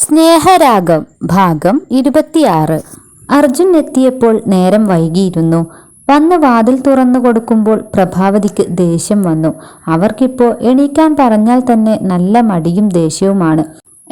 സ്നേഹരാഗം ഭാഗം 26. അർജുൻ എത്തിയപ്പോൾ നേരം വൈകിയിരുന്നു. വന്ന് വാതിൽ തുറന്നു കൊടുക്കുമ്പോൾ പ്രഭാവതിക്ക് ദേഷ്യം വന്നു. അവർക്കിപ്പോൾ എണീക്കാൻ പറഞ്ഞാൽ തന്നെ നല്ല മടിയും ദേഷ്യവുമാണ്.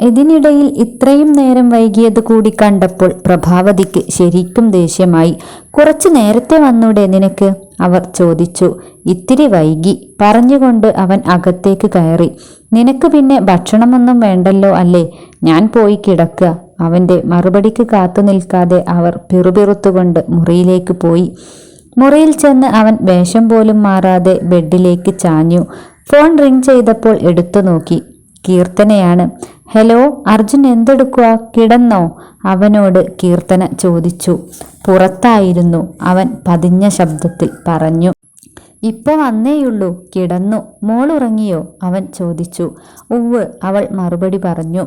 ഇതിനിടയിൽ ഇത്രയും നേരം വൈകിയത് കൂടി കണ്ടപ്പോൾ പ്രഭാവതിക്ക് ശരിക്കും ദേഷ്യമായി. കുറച്ചു നേരത്തെ വന്നൂടെ നിനക്ക്, അവർ ചോദിച്ചു. ഇത്തിരി വൈകി പറഞ്ഞുകൊണ്ട് അവൻ അകത്തേക്ക് കയറി. നിനക്ക് പിന്നെ ഭക്ഷണമൊന്നും വേണ്ടല്ലോ അല്ലേ, ഞാൻ പോയി കിടക്കുക. അവൻ്റെ മറുപടിക്ക് കാത്തു നിൽക്കാതെ അവർ പിറുപിറുത്തുകൊണ്ട് മുറിയിലേക്ക് പോയി. മുറിയിൽ ചെന്ന് അവൻ വേഷം പോലും മാറാതെ ബെഡിലേക്ക് ചാഞ്ഞു. ഫോൺ റിങ് ചെയ്തപ്പോൾ എടുത്തു നോക്കി. കീർത്തനയാണ്. ഹലോ അർജുൻ, എന്തെടുക്കുക, കിടന്നോ? അവനോട് കീർത്തന ചോദിച്ചു. പുറത്തായിരുന്നു, അവൻ പതിഞ്ഞ ശബ്ദത്തിൽ പറഞ്ഞു. ഇപ്പൊ വന്നേയുള്ളൂ, കിടന്നു. മോൾ ഉറങ്ങിയോ? അവൻ ചോദിച്ചു. ഉവ്വ്, അവൾ മറുപടി പറഞ്ഞു.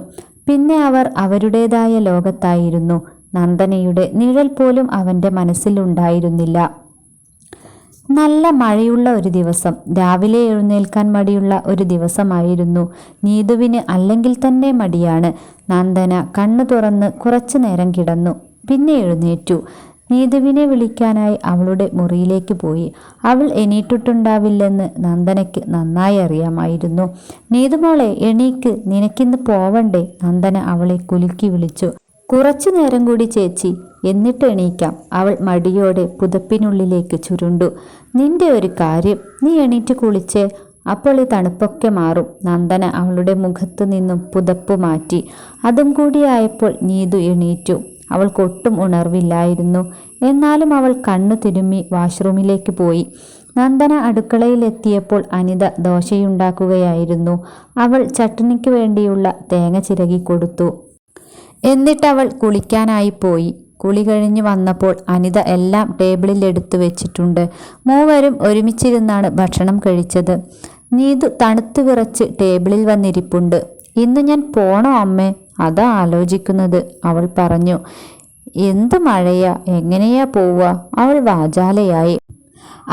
പിന്നെ അവർ അവരുടേതായ ലോകത്തായിരുന്നു. നന്ദനയുടെ നിഴൽ പോലും അവൻ്റെ മനസ്സിലുണ്ടായിരുന്നില്ല. നല്ല മഴയുള്ള ഒരു ദിവസം, രാവിലെ എഴുന്നേൽക്കാൻ മടിയുള്ള ഒരു ദിവസമായിരുന്നു. നീതുവിന് അല്ലെങ്കിൽ തന്നെ മടിയാണ്. നന്ദന കണ്ണു തുറന്ന് കുറച്ചു നേരം കിടന്നു, പിന്നെ എഴുന്നേറ്റു. നീതുവിനെ വിളിക്കാനായി അവളുടെ മുറിയിലേക്ക് പോയി. അവൾ എണീറ്റിട്ടുണ്ടാവില്ലെന്ന് നന്ദനയ്ക്ക് നന്നായി അറിയാമായിരുന്നു. നീതുമോളെ എണീക്ക്, നിനക്കിന്ന് പോവണ്ടേ? നന്ദന അവളെ കുലുക്കി വിളിച്ചു. കുറച്ചു നേരം കൂടി ചേച്ചി, എന്നിട്ട് എണീക്കാം. അവൾ മടിയോടെ പുതപ്പിനുള്ളിലേക്ക് ചുരുണ്ടു. നിന്റെ ഒരു കാര്യം, നീ എണീറ്റ് കുളിച്ചേ, അപ്പോൾ ഈ തണുപ്പൊക്കെ മാറും. നന്ദന അവളുടെ മുഖത്തു നിന്നും പുതപ്പ് മാറ്റി. അതും കൂടിയായപ്പോൾ നീതു എണീറ്റു. അവൾക്കൊട്ടും ഉണർവില്ലായിരുന്നു. എന്നാലും അവൾ കണ്ണു തിരുമ്മി വാഷ്റൂമിലേക്ക് പോയി. നന്ദന അടുക്കളയിലെത്തിയപ്പോൾ അനിത ദോശയുണ്ടാക്കുകയായിരുന്നു. അവൾ ചട്നിക്ക് വേണ്ടിയുള്ള തേങ്ങ ചിരകി കൊടുത്തു. എന്നിട്ടവൾ കുളിക്കാനായി പോയി. കുളി കഴിഞ്ഞ് വന്നപ്പോൾ അനിത എല്ലാം ടേബിളിൽ എടുത്തു വെച്ചിട്ടുണ്ട്. മൂവരും ഒരുമിച്ചിരുന്നാണ് ഭക്ഷണം കഴിച്ചത്. നീതു തണുത്തു വിറച്ച് ടേബിളിൽ വന്നിരിപ്പുണ്ട്. ഇന്ന് ഞാൻ പോണോ അമ്മേ? അതാ ആലോചിക്കുന്നത്, അവൾ പറഞ്ഞു. എന്ത് മഴയാ, എങ്ങനെയാ പോവുക? അവൾ വാചാലയായി.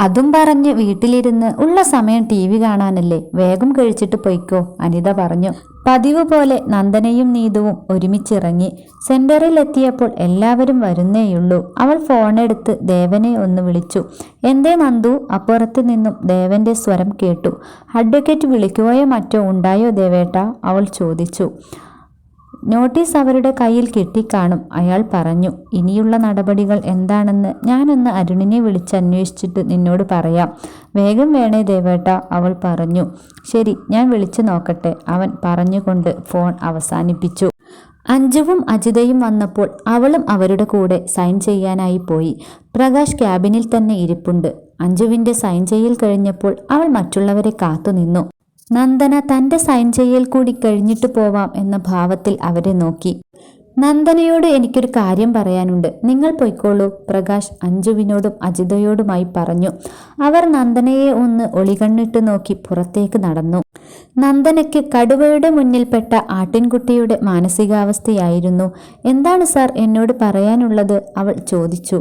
അതും പറഞ്ഞ് വീട്ടിലിരുന്ന് ഉള്ള സമയം TV കാണാനല്ലേ, വേഗം കഴിച്ചിട്ട് പൊയ്ക്കോ, അനിത പറഞ്ഞു. പതിവ് പോലെ നന്ദനയും നീതുവും ഒരുമിച്ചിറങ്ങി. സെന്ററിൽ എത്തിയപ്പോൾ എല്ലാവരും വരുന്നേയുള്ളൂ. അവൾ ഫോണെടുത്ത് ദേവനെ ഒന്ന് വിളിച്ചു. എന്തേ നന്ദു? അപ്പുറത്ത് നിന്നും ദേവന്റെ സ്വരം കേട്ടു. അഡ്വക്കേറ്റ് വിളിക്കുകയോ മറ്റോ ഉണ്ടായോ ദേവേട്ട? അവൾ ചോദിച്ചു. നോട്ടീസ് അവരുടെ കയ്യിൽ കിട്ടിക്കാണും, അയാൾ പറഞ്ഞു. ഇനിയുള്ള നടപടികൾ എന്താണെന്ന് ഞാനൊന്ന് അരുണിനെ വിളിച്ചന്വേഷിച്ചിട്ട് നിന്നോട് പറയാം. വേഗം വേണേ ദേവേട്ട, അവൾ പറഞ്ഞു. ശരി, ഞാൻ വിളിച്ചു നോക്കട്ടെ, അവൻ പറഞ്ഞുകൊണ്ട് ഫോൺ അവസാനിപ്പിച്ചു. അഞ്ജുവും അജിതയും വന്നപ്പോൾ അവളും അവരുടെ കൂടെ സൈൻ ചെയ്യാനായി പോയി. പ്രകാശ് ക്യാബിനിൽ തന്നെ ഇരിപ്പുണ്ട്. അഞ്ജുവിൻ്റെ സൈൻ ചെയ്യൽ കഴിഞ്ഞപ്പോൾ അവൾ മറ്റുള്ളവരെ കാത്തുനിന്നു. നന്ദന തൻ്റെ സൈൻ ചെയ്യൽ കൂടി കഴിഞ്ഞിട്ട് പോവാം എന്ന ഭാവത്തിൽ അവരെ നോക്കി. നന്ദനയോട് എനിക്കൊരു കാര്യം പറയാനുണ്ട്, നിങ്ങൾ പൊയ്ക്കോളൂ, പ്രകാശ് അഞ്ജുവിനോടും അജിതയോടുമായി പറഞ്ഞു. അവർ നന്ദനയെ ഒന്ന് ഒളികണ്ണിട്ട് നോക്കി പുറത്തേക്ക് നടന്നു. നന്ദനയ്ക്ക് കടുവയുടെ മുന്നിൽപ്പെട്ട ആട്ടിൻകുട്ടിയുടെ മാനസികാവസ്ഥയായിരുന്നു. എന്താണ് സാർ എന്നോട് പറയാനുള്ളത്? അവൾ ചോദിച്ചു.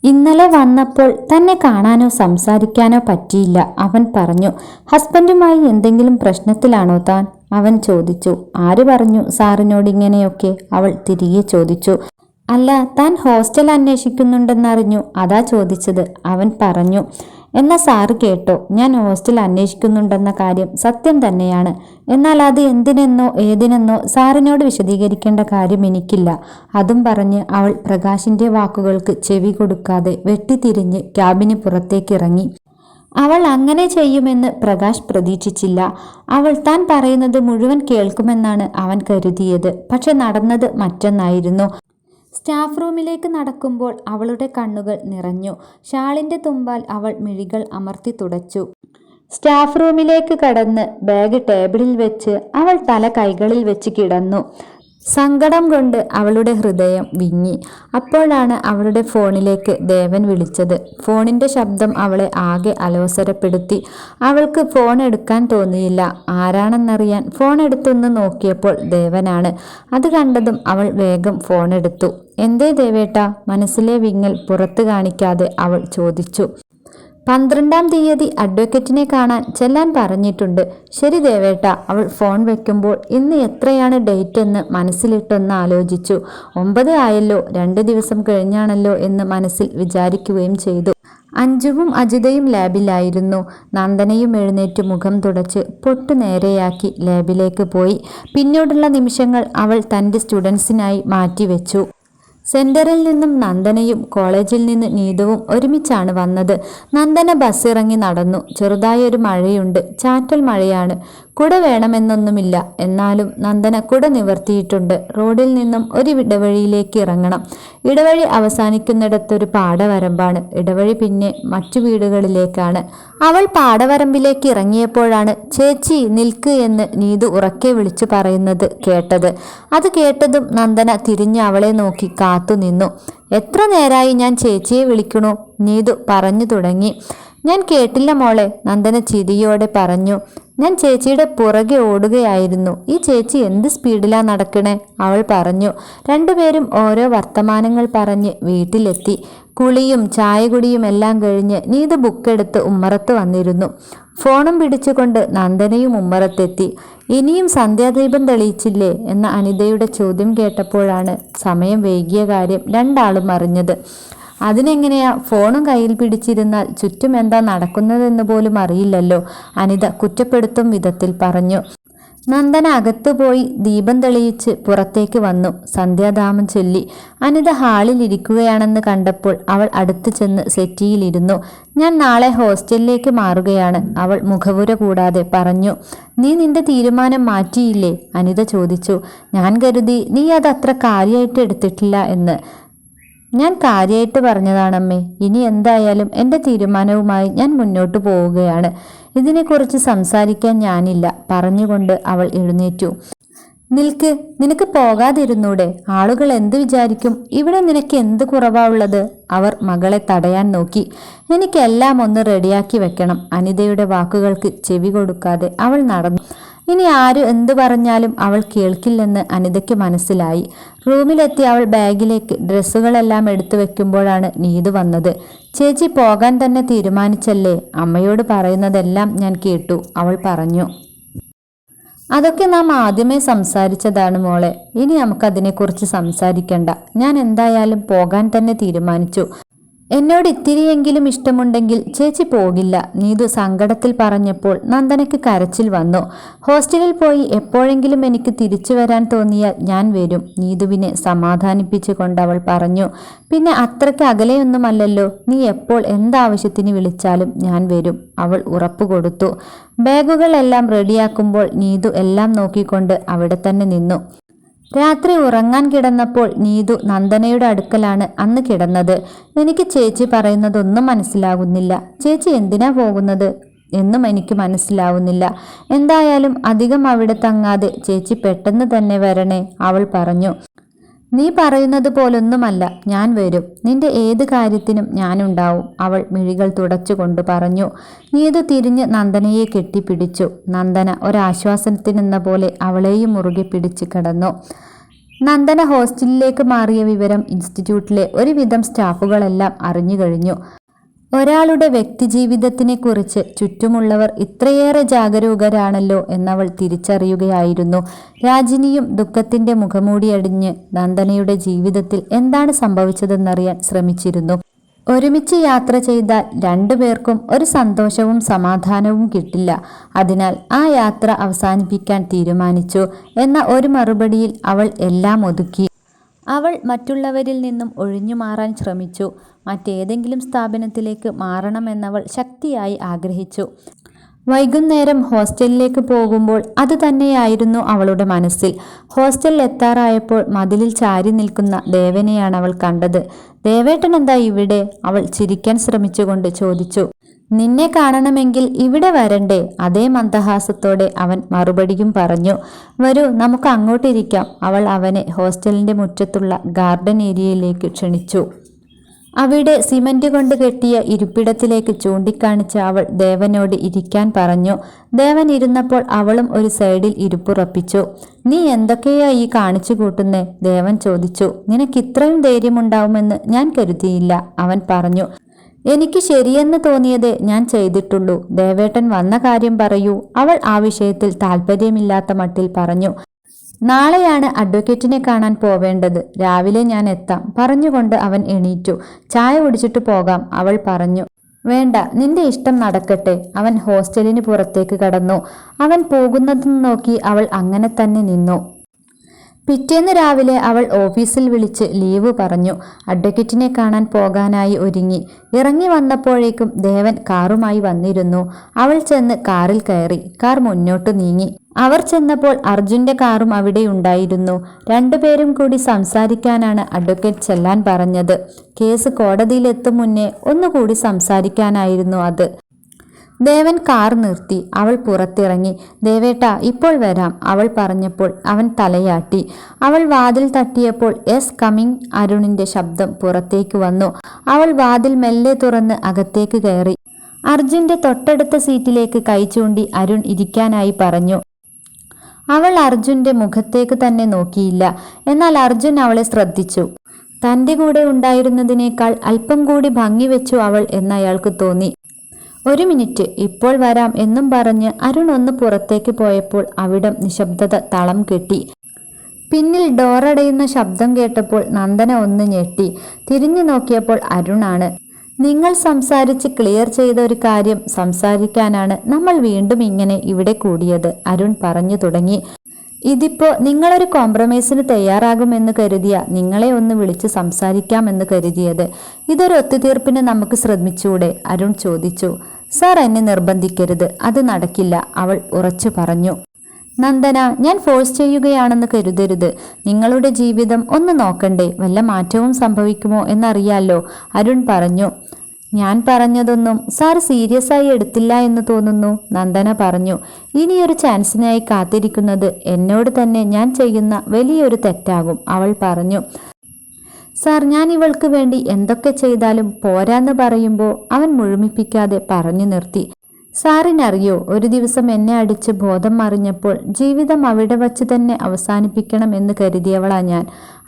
ഇന്നലെ വന്നപ്പോൾ തന്നെ കാണാനോ സംസാരിക്കാനോ പറ്റിയില്ല, അവൻ പറഞ്ഞു. ഹസ്ബൻഡുമായി എന്തെങ്കിലും പ്രശ്നത്തിലാണോ താൻ? അവൻ ചോദിച്ചു. ആര് പറഞ്ഞു സാറിനോട് ഇങ്ങനെയൊക്കെ? അവൾ തിരികെ ചോദിച്ചു. അല്ല, താൻ ഹോസ്റ്റൽ അന്വേഷിക്കുന്നുണ്ടെന്നറിഞ്ഞു, അതാ ചോദിച്ചത്, അവൻ പറഞ്ഞു. എന്നാൽ സാറ് കേട്ടോ, ഞാൻ ഹോസ്റ്റൽ അന്വേഷിക്കുന്നുണ്ടെന്ന കാര്യം സത്യം തന്നെയാണ്. എന്നാൽ അത് എന്തിനെന്നോ ഏതിനെന്നോ സാറിനോട് വിശദീകരിക്കേണ്ട കാര്യം എനിക്കില്ല. അതും പറഞ്ഞ് അവൾ പ്രകാശിൻ്റെ വാക്കുകൾക്ക് ചെവി കൊടുക്കാതെ വെട്ടിത്തിരിഞ്ഞ് ക്യാബിന് പുറത്തേക്കിറങ്ങി. അവൾ അങ്ങനെ ചെയ്യുമെന്ന് പ്രകാശ് പ്രതീക്ഷിച്ചില്ല. അവൾ താൻ പറയുന്നത് മുഴുവൻ കേൾക്കുമെന്നാണ് അവൻ കരുതിയത്. പക്ഷെ നടന്നത് മറ്റൊന്നായിരുന്നു. സ്റ്റാഫ് റൂമിലേക്ക് നടക്കുമ്പോൾ അവളുടെ കണ്ണുകൾ നിറഞ്ഞു. ഷാളിൻ്റെ തുമ്പാൽ അവൾ മിഴികൾ അമർത്തി തുടച്ചു. സ്റ്റാഫ് റൂമിലേക്ക് കടന്ന് ബാഗ് ടേബിളിൽ വെച്ച് അവൾ തല കൈകളിൽ വെച്ച് കിടന്നു. സങ്കടം കൊണ്ട് അവളുടെ ഹൃദയം വിങ്ങി. അപ്പോഴാണ് അവളുടെ ഫോണിലേക്ക് ദേവൻ വിളിച്ചത്. ഫോണിൻ്റെ ശബ്ദം അവളെ ആകെ അലോസരപ്പെടുത്തി. അവൾക്ക് ഫോൺ എടുക്കാൻ തോന്നിയില്ല. ആരാണെന്നറിയാൻ ഫോൺ എടുത്തൊന്ന് നോക്കിയപ്പോൾ ദേവനാണ്. അത് കണ്ടതും അവൾ വേഗം ഫോൺ എടുത്തു. എന്തേ ദേവേട്ട? മനസ്സിലെ വിങ്ങൽ പുറത്ത് കാണിക്കാതെ അവൾ ചോദിച്ചു. 12-ാം തീയതി അഡ്വക്കേറ്റിനെ കാണാൻ ചെല്ലാൻ പറഞ്ഞിട്ടുണ്ട്. ശരി ദേവേട്ട. അവൾ ഫോൺ വെക്കുമ്പോൾ ഇന്ന് എത്രയാണ് ഡേറ്റ് എന്ന് മനസ്സിലിട്ടൊന്ന് ആലോചിച്ചു. 9 ആയല്ലോ, 2 ദിവസം കഴിഞ്ഞാണല്ലോ എന്ന് മനസ്സിൽ വിചാരിക്കുകയും ചെയ്തു. അഞ്ജുവും അജിതയും ലാബിലായിരുന്നു. നന്ദനയും എഴുന്നേറ്റ് മുഖം തുടച്ച് പൊട്ടു നേരെയാക്കി ലാബിലേക്ക് പോയി. പിന്നീടുള്ള നിമിഷങ്ങൾ അവൾ തൻ്റെ സ്റ്റുഡൻസിനായി മാറ്റിവെച്ചു. സെന്ററിൽ നിന്നും നന്ദനയും കോളേജിൽ നിന്ന് നീതുവും ഒരുമിച്ചാണ് വന്നത്. നന്ദന ബസ്സിറങ്ങി നടന്നു. ചെറുതായൊരു മഴയുണ്ട്, ചാറ്റൽ മഴയാണ്. കുട വേണമെന്നൊന്നുമില്ല. എന്നാലും നന്ദന കുട നിവർത്തിയിട്ടുണ്ട്. റോഡിൽ നിന്നും ഒരു ഇടവഴിയിലേക്ക് ഇറങ്ങണം. ഇടവഴി അവസാനിക്കുന്നിടത്തൊരു പാടവരമ്പാണ്. ഇടവഴി പിന്നെ മറ്റു വീടുകളിലേക്കാണ്. അവൾ പാടവരമ്പിലേക്ക് ഇറങ്ങിയപ്പോഴാണ് ചേച്ചി നിൽക്ക് എന്ന് നീതു ഉറക്കെ വിളിച്ചു പറയുന്നത് കേട്ടത്. അത് കേട്ടതും നന്ദന തിരിഞ്ഞ് അവളെ നോക്കി കാത്തുനിന്നു. എത്ര നേരായി ഞാൻ ചേച്ചിയെ വിളിക്കണു? നീതു പറഞ്ഞു തുടങ്ങി. ഞാൻ കേട്ടില്ല മോളെ, നന്ദന ചിരിയോടെ പറഞ്ഞു. ഞാൻ ചേച്ചിയുടെ പുറകെ ഓടുകയായിരുന്നു. ഈ ചേച്ചി എന്ത് സ്പീഡിലാ നടക്കണേ? അവൾ പറഞ്ഞു. രണ്ടുപേരും ഓരോ വർത്തമാനങ്ങൾ പറഞ്ഞ് വീട്ടിലെത്തി. കുളിയും ചായകുടിയും എല്ലാം കഴിഞ്ഞ് നീതു ബുക്കെടുത്ത് ഉമ്മറത്ത് വന്നിരുന്നു. ഫോണും പിടിച്ചുകൊണ്ട് നന്ദനയും ഉമ്മറത്തെത്തി. ഇനിയും സന്ധ്യാദീപം തെളിയിച്ചില്ലേ എന്ന അനിതയുടെ ചോദ്യം കേട്ടപ്പോഴാണ് സമയം വൈകിയ കാര്യം രണ്ടാളും അറിഞ്ഞത്. അതിനെങ്ങനെയാ, ഫോണും കയ്യിൽ പിടിച്ചിരുന്നാൽ ചുറ്റും എന്താ നടക്കുന്നതെന്ന് പോലും അറിയില്ലല്ലോ, അനിത കുറ്റപ്പെടുത്തും വിധത്തിൽ പറഞ്ഞു. നന്ദന അകത്തുപോയി ദീപം തെളിയിച്ച് പുറത്തേക്ക് വന്നു. സന്ധ്യാധാമം ചൊല്ലി. അനിത ഹാളിൽ ഇരിക്കുകയാണെന്ന് കണ്ടപ്പോൾ അവൾ അടുത്ത് ചെന്ന് സെറ്റിയിലിരുന്നു. ഞാൻ നാളെ ഹോസ്റ്റലിലേക്ക് മാറുകയാണ്, അവൾ മുഖവുര കൂടാതെ പറഞ്ഞു. നീ നിന്റെ തീരുമാനം മാറ്റിയില്ലേ? അനിത ചോദിച്ചു. ഞാൻ കരുതി നീ അത് അത്ര കാര്യമായിട്ട് എടുത്തിട്ടില്ല എന്ന്. ഞാൻ കാര്യമായിട്ട് പറഞ്ഞതാണമ്മേ. ഇനി എന്തായാലും എൻ്റെ തീരുമാനവുമായി ഞാൻ മുന്നോട്ട് പോവുകയാണ്. ഇതിനെക്കുറിച്ച് സംസാരിക്കാൻ ഞാനില്ല, പറഞ്ഞുകൊണ്ട് അവൾ എഴുന്നേറ്റു. നിൽക്ക്, നിനക്ക് പോകാതിരുന്നൂടെ? ആളുകൾ എന്ത് വിചാരിക്കും? ഇവിടെ നിനക്ക് എന്ത് കുറവാ ഉള്ളത്? അവർ മകളെ തടയാൻ നോക്കി. എനിക്കെല്ലാം ഒന്ന് റെഡിയാക്കി വെക്കണം. അനിതയുടെ വാക്കുകൾക്ക് ചെവി കൊടുക്കാതെ അവൾ നടന്നു. ഇനി ആര് എന്തു പറഞ്ഞാലും അവൾ കേൾക്കില്ലെന്ന് അനിതയ്ക്ക് മനസ്സിലായി. റൂമിലെത്തി അവൾ ബാഗിലേക്ക് ഡ്രസ്സുകളെല്ലാം എടുത്തു വെക്കുമ്പോഴാണ് നീതു വന്നത്. ചേച്ചി പോകാൻ തന്നെ തീരുമാനിച്ചല്ലേ? അമ്മയോട് പറയുന്നതെല്ലാം ഞാൻ കേട്ടു, അവൾ പറഞ്ഞു. അതൊക്കെ നാം ആദ്യമേ സംസാരിച്ചതാണ് മോളെ. ഇനി നമുക്കതിനെക്കുറിച്ച് സംസാരിക്കണ്ട. ഞാൻ എന്തായാലും പോകാൻ തന്നെ തീരുമാനിച്ചു. എന്നോട് ഇത്തിരിയെങ്കിലും ഇഷ്ടമുണ്ടെങ്കിൽ ചേച്ചി പോകില്ല, നീതു സങ്കടത്തിൽ പറഞ്ഞപ്പോൾ നന്ദനയ്ക്ക് കരച്ചിൽ വന്നു. ഹോസ്റ്റലിൽ പോയി എപ്പോഴെങ്കിലും എനിക്ക് തിരിച്ചു വരാൻ തോന്നിയാൽ ഞാൻ വരും, നീതുവിനെ സമാധാനിപ്പിച്ചുകൊണ്ട് അവൾ പറഞ്ഞു. പിന്നെ അത്രയ്ക്ക് അകലെയൊന്നുമല്ലല്ലോ, നീ എപ്പോൾ എന്താവശ്യത്തിന് വിളിച്ചാലും ഞാൻ വരും, അവൾ ഉറപ്പു കൊടുത്തു. ബാഗുകളെല്ലാം റെഡിയാക്കുമ്പോൾ നീതു എല്ലാം നോക്കിക്കൊണ്ട് അവിടെ തന്നെ നിന്നു. രാത്രി ഉറങ്ങാൻ കിടന്നപ്പോൾ നീതു നന്ദനയുടെ അടുക്കലാണ് അന്ന് കിടന്നത്. എനിക്ക് ചേച്ചി പറയുന്നതൊന്നും മനസ്സിലാകുന്നില്ല. ചേച്ചി എന്തിനാ പോകുന്നത് എന്നും എനിക്ക് മനസ്സിലാവുന്നില്ല. എന്തായാലും അധികം അവിടെ തങ്ങാതെ ചേച്ചി പെട്ടെന്ന് തന്നെ വരണേ, അവൾ പറഞ്ഞു. നീ പറയുന്നത് പോലൊന്നുമല്ല, ഞാൻ വരും. നിന്റെ ഏത് കാര്യത്തിനും ഞാനുണ്ടാവും, അവൾ മിഴികൾ തുടച്ചുകൊണ്ട് പറഞ്ഞു. നീതു തിരിഞ്ഞ് നന്ദനയെ കെട്ടിപ്പിടിച്ചു. നന്ദന ഒരാശ്വാസത്തിനെന്ന പോലെ അവളെയും മുറുകെ പിടിച്ച് കിടന്നു. നന്ദന ഹോസ്റ്റലിലേക്ക് മാറിയ വിവരം ഇൻസ്റ്റിറ്റ്യൂട്ടിലെ ഒരുവിധം സ്റ്റാഫുകളെല്ലാം അറിഞ്ഞു കഴിഞ്ഞു. ഒരാളുടെ വ്യക്തിജീവിതത്തിനെക്കുറിച്ച് ചുറ്റുമുള്ളവർ ഇത്രയേറെ ജാഗരൂകരാണല്ലോ എന്നവൾ തിരിച്ചറിയുകയായിരുന്നു. രാജിനിയും ദുഃഖത്തിന്റെ മുഖമൂടിയടിഞ്ഞ് നന്ദനയുടെ ജീവിതത്തിൽ എന്താണ് സംഭവിച്ചതെന്നറിയാൻ ശ്രമിച്ചിരുന്നു. ഒരുമിച്ച് യാത്ര ചെയ്താൽ രണ്ടുപേർക്കും ഒരു സന്തോഷവും സമാധാനവും കിട്ടില്ല. അതിനാൽ ആ യാത്ര അവസാനിപ്പിക്കാൻ തീരുമാനിച്ചു എന്ന ഒരു മറുപടിയിൽ അവൾ എല്ലാം ഒതുക്കി. അവൾ മറ്റുള്ളവരിൽ നിന്നും ഒഴിഞ്ഞു മാറാൻ ശ്രമിച്ചു. മറ്റേതെങ്കിലും സ്ഥാപനത്തിലേക്ക് മാറണമെന്നവൾ ശക്തിയായി ആഗ്രഹിച്ചു. വൈകുന്നേരം ഹോസ്റ്റലിലേക്ക് പോകുമ്പോൾ അത് തന്നെയായിരുന്നു അവളുടെ മനസ്സിൽ. ഹോസ്റ്റലിൽ എത്താറായപ്പോൾ മതിലിൽ ചാരി നിൽക്കുന്ന ദേവനെയാണ് അവൾ കണ്ടത്. ദേവേട്ടൻ എന്താ ഇവിടെ? അവൾ ചിരിക്കാൻ ശ്രമിച്ചുകൊണ്ട് ചോദിച്ചു. നിന്നെ കാണണമെങ്കിൽ ഇവിടെ വരണ്ടേ? അതേ മന്ദഹാസത്തോടെ അവൻ മറുപടിയും പറഞ്ഞു. വരൂ, നമുക്ക് അങ്ങോട്ടിരിക്കാം. അവൾ അവനെ ഹോസ്റ്റലിന്റെ മുറ്റത്തുള്ള ഗാർഡൻ ഏരിയയിലേക്ക് ക്ഷണിച്ചു. അവിടെ സിമന്റ് കൊണ്ട് കെട്ടിയ ഇരിപ്പിടത്തിലേക്ക് ചൂണ്ടിക്കാണിച്ച അവൾ ദേവനോട് ഇരിക്കാൻ പറഞ്ഞു. ദേവൻ ഇരുന്നപ്പോൾ അവളും ഒരു സൈഡിൽ ഇരിപ്പുറപ്പിച്ചു. നീ എന്തൊക്കെയാ ഈ കാണിച്ചു കൂട്ടുന്നേ? ദേവൻ ചോദിച്ചു. നിനക്ക് ഇത്രയും ധൈര്യമുണ്ടാവുമെന്ന് ഞാൻ കരുതിയില്ല, അവൻ പറഞ്ഞു. എനിക്ക് ശരിയെന്ന് തോന്നിയതേ ഞാൻ ചെയ്തിട്ടുള്ളൂ. ദേവേട്ടൻ വന്ന കാര്യം പറയൂ. അവൾ ആ വിഷയത്തിൽ താല്പര്യമില്ലാത്ത മട്ടിൽ പറഞ്ഞു. നാളെയാണ് അഡ്വക്കേറ്റിനെ കാണാൻ പോവേണ്ടത്. രാവിലെ ഞാൻ എത്താം പറഞ്ഞുകൊണ്ട് അവൻ എണീറ്റു. ചായ കുടിച്ചിട്ട് പോകാം അവൾ പറഞ്ഞു. വേണ്ട, നിന്റെ ഇഷ്ടം നടക്കട്ടെ. അവൻ ഹോസ്റ്റലിന് പുറത്തേക്ക് കടന്നു. അവൻ പോകുന്നതും നോക്കി അവൾ അങ്ങനെ തന്നെ നിന്നു. പിറ്റേന്ന് രാവിലെ അവൾ ഓഫീസിൽ വിളിച്ച് ലീവ് പറഞ്ഞു. അഡ്വക്കേറ്റിനെ കാണാൻ പോകാനായി ഒരുങ്ങി. ഇറങ്ങി വന്നപ്പോഴേക്കും ദേവൻ കാറുമായി വന്നിരുന്നു. അവൾ ചെന്ന് കാറിൽ കയറി. കാർ മുന്നോട്ട് നീങ്ങി. അവർ ചെന്നപ്പോൾ അർജുന്റെ കാറും അവിടെ ഉണ്ടായിരുന്നു. രണ്ടുപേരും കൂടി സംസാരിക്കാനാണ് അഡ്വക്കേറ്റ് ചെല്ലാൻ പറഞ്ഞത്. കേസ് കോടതിയിലെത്തും മുന്നേ ഒന്നുകൂടി സംസാരിക്കാനായിരുന്നു അത്. ദേവൻ കാർ നിർത്തി. അവൾ പുറത്തിറങ്ങി. ദേവേട്ടാ, ഇപ്പോൾ വരാം അവൾ പറഞ്ഞപ്പോൾ അവൻ തലയാട്ടി. അവൾ വാതിൽ തട്ടിയപ്പോൾ യെസ് കമ്മിങ് അരുണിന്റെ ശബ്ദം പുറത്തേക്ക് വന്നു. അവൾ വാതിൽ മെല്ലെ തുറന്ന് അകത്തേക്ക് കയറി. അർജുന്റെ തൊട്ടടുത്ത സീറ്റിലേക്ക് കൈ ചൂണ്ടി അരുൺ ഇരിക്കാനായി പറഞ്ഞു. അവൾ അർജുന്റെ മുഖത്തേക്ക് തന്നെ നോക്കിയില്ല. എന്നാൽ അർജുൻ അവളെ ശ്രദ്ധിച്ചു. തൻ്റെ കൂടെ ഉണ്ടായിരുന്നതിനേക്കാൾ അല്പം കൂടി ഭംഗി വെച്ചു അവൾ എന്നയാൾക്ക് തോന്നി. ഒരു മിനിറ്റ്, ഇപ്പോൾ വരാം എന്നും പറഞ്ഞ് അരുൺ ഒന്ന് പുറത്തേക്ക് പോയപ്പോൾ അവിടം നിശബ്ദത തളം കെട്ടി. പിന്നിൽ ഡോറടയുന്ന ശബ്ദം കേട്ടപ്പോൾ നന്ദന ഒന്ന് ഞെട്ടി. തിരിഞ്ഞു നോക്കിയപ്പോൾ അരുണാണ്. നിങ്ങൾ സംസാരിച്ച് ക്ലിയർ ചെയ്ത ഒരു കാര്യം സംസാരിക്കാനാണ് നമ്മൾ വീണ്ടും ഇങ്ങനെ ഇവിടെ കൂടിയത് അരുൺ പറഞ്ഞു തുടങ്ങി. ഇതിപ്പോ നിങ്ങളൊരു കോംപ്രമൈസിന് തയ്യാറാകുമെന്ന് കരുതിയ നിങ്ങളെ ഒന്ന് വിളിച്ച് സംസാരിക്കാമെന്ന് കരുതിയത്. ഇതൊരു ഒത്തുതീർപ്പിന് നമുക്ക് ശ്രമിച്ചൂടെ? അരുൺ ചോദിച്ചു. സാർ, എന്നെ നിർബന്ധിക്കരുത്, അത് നടക്കില്ല അവൾ ഉറച്ചു പറഞ്ഞു. നന്ദന, ഞാൻ ഫോഴ്സ് ചെയ്യുകയാണെന്ന് കരുതരുത്. നിങ്ങളുടെ ജീവിതം ഒന്ന് നോക്കണ്ടേ? വല്ല മാറ്റവും സംഭവിക്കുമോ എന്നറിയാലോ അരുൺ പറഞ്ഞു. ഞാൻ പറഞ്ഞതൊന്നും സാർ സീരിയസ് ആയി എടുത്തില്ല എന്ന് തോന്നുന്നു നന്ദന പറഞ്ഞു. ഇനിയൊരു ചാൻസിനായി കാത്തിരിക്കുന്നത് എന്നോട് തന്നെ ഞാൻ ചെയ്യുന്ന വലിയൊരു തെറ്റാകും അവൾ പറഞ്ഞു. സാർ, ഞാൻ ഇവൾക്ക് വേണ്ടി എന്തൊക്കെ ചെയ്താലും പോരാന്ന് പറയുമ്പോൾ അവൻ മുഴുമിപ്പിക്കാതെ പറഞ്ഞു നിർത്തി. സാറിനറിയോ, ഒരു ദിവസം എന്നെ അടിച്ച് ബോധം മറിഞ്ഞപ്പോൾ ജീവിതം അവിടെ വച്ച് തന്നെ അവസാനിപ്പിക്കണം എന്ന് കരുതിയവളാ ഞാൻ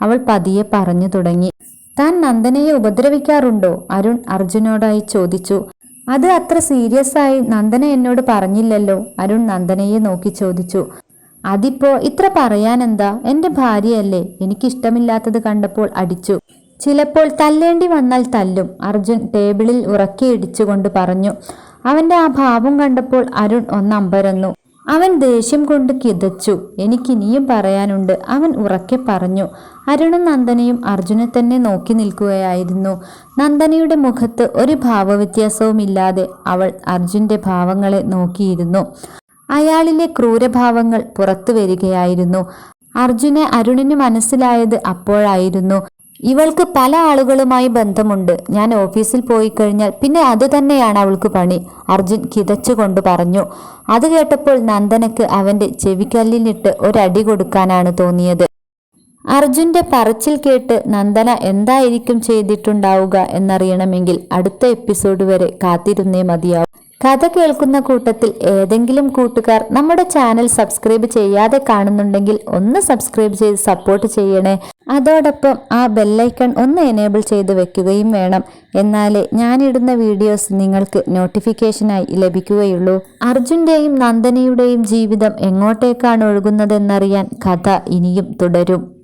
അവൾ പതിയെ പറഞ്ഞു തുടങ്ങി. താൻ നന്ദനയെ ഉപദ്രവിക്കാറുണ്ടോ? അരുൺ അർജുനോടായി ചോദിച്ചു. അത് അത്ര സീരിയസ് ആയി നന്ദന എന്നോട് പറഞ്ഞില്ലല്ലോ അരുൺ നന്ദനയെ നോക്കി ചോദിച്ചു. അതിപ്പോ ഇത്ര പറയാനെന്താ? എൻ്റെ ഭാര്യയല്ലേ. എനിക്കിഷ്ടമില്ലാത്തത് കണ്ടപ്പോൾ അടിച്ചു. ചിലപ്പോൾ തല്ലേണ്ടി വന്നാൽ തല്ലും അർജുൻ ടേബിളിൽ ഉറക്കിയിടിച്ചുകൊണ്ട് പറഞ്ഞു. അവന്റെ ആ ഭാവം കണ്ടപ്പോൾ അരുൺ ഒന്നമ്പരന്നു. അവൻ ദേഷ്യം കൊണ്ട് കിതച്ചു. എനിക്കിനിയും പറയാനുണ്ട് അവൻ ഉറക്കെ പറഞ്ഞു. അരുണും നന്ദനയും അർജുനെ തന്നെ നോക്കി നിൽക്കുകയായിരുന്നു. നന്ദനയുടെ മുഖത്ത് ഒരു ഭാവവ്യത്യാസവുമില്ലാതെ അവൾ അർജുന്റെ ഭാവങ്ങളെ നോക്കിയിരുന്നു. അയാളിലെ ക്രൂരഭാവങ്ങൾ പുറത്തു വരികയായിരുന്നു. അർജുനെ അരുണിന് മനസ്സിലായത് അപ്പോഴായിരുന്നു. ഇവൾക്ക് പല ആളുകളുമായി ബന്ധമുണ്ട്. ഞാൻ ഓഫീസിൽ പോയി കഴിഞ്ഞാൽ പിന്നെ അതുതന്നെയാണ് അവൾക്ക് പണി അർജുൻ കിതച്ചുകൊണ്ട് പറഞ്ഞു. അത് കേട്ടപ്പോൾ നന്ദനക്ക് അവന്റെ ചെവിക്കല്ലിനിട്ട് ഒരടി കൊടുക്കാനാണ് തോന്നിയത്. അർജുന്റെ പറച്ചിൽ കേട്ട് നന്ദന എന്തായിരിക്കും ചെയ്തിട്ടുണ്ടാവുക എന്നറിയണമെങ്കിൽ അടുത്ത എപ്പിസോഡ് വരെ കാത്തിരുന്നേ മതിയാവും. കഥ കേൾക്കുന്ന കൂട്ടത്തിൽ ഏതെങ്കിലും കൂട്ടുകാർ നമ്മുടെ ചാനൽ സബ്സ്ക്രൈബ് ചെയ്യാതെ കാണുന്നുണ്ടെങ്കിൽ ഒന്ന് സബ്സ്ക്രൈബ് ചെയ്ത് സപ്പോർട്ട് ചെയ്യണേ. അതോടൊപ്പം ആ ബെല്ലൈക്കൺ ഒന്ന് എനേബിൾ ചെയ്ത് വെക്കുകയും വേണം. എന്നാലേ ഞാനിടുന്ന വീഡിയോസ് നിങ്ങൾക്ക് നോട്ടിഫിക്കേഷനായി ലഭിക്കുകയുള്ളൂ. അർജുൻ്റെയും നന്ദനയുടെയും ജീവിതം എങ്ങോട്ടേക്കാണ് ഒഴുകുന്നതെന്നറിയാൻ കഥ ഇനിയും തുടരും.